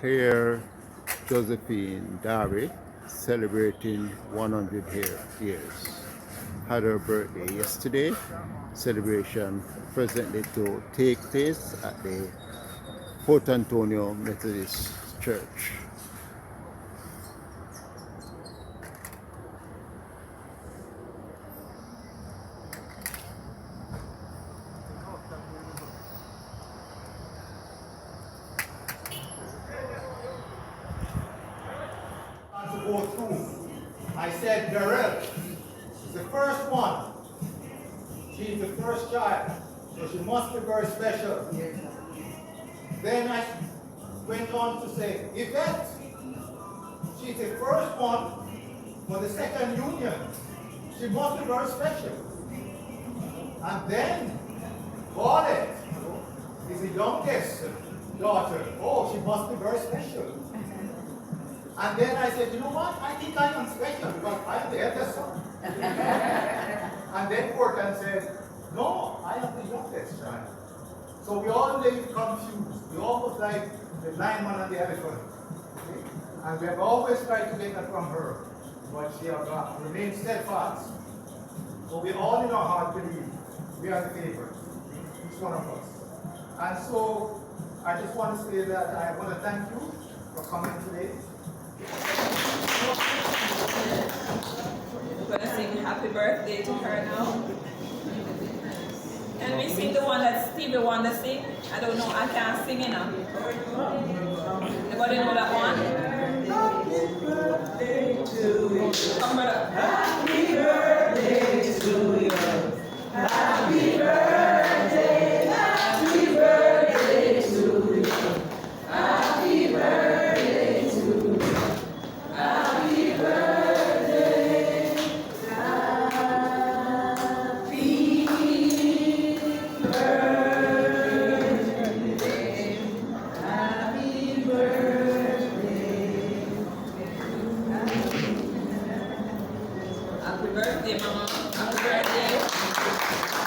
Claire Josephine Darby celebrating 100 years. Had her birthday yesterday. Celebration presently to take place at the Port Antonio Methodist Church. To go through. I said, Darrell is the first one. She's the first child, so she must be very special. Then I went on to say, Yvette, she's the first one for the second union. She must be very special. And then Violet is the youngest daughter. Oh, she must be very special. And then I said, you know what? I think I am special because I am the eldest son. And then Portland said, no, I am the youngest child. So we all lay confused. We almost like the blind man and the elephant. Okay? And we have always tried to get that from her. But she has remained steadfast. So we all in our heart believe we are the favorite. Each one of us. And so I just want to say that I want to thank you for coming today. We're going to sing happy birthday to her now. And we sing the one that Stevie wanted to sing. I don't know, I can't sing enough. Anybody know that one? Happy birthday to you. Come brother. Happy birthday to you. Happy birthday. Happy birthday to you. Happy birthday to you. Happy birthday, happy birthday, happy birthday, happy birthday, Mama, happy birthday.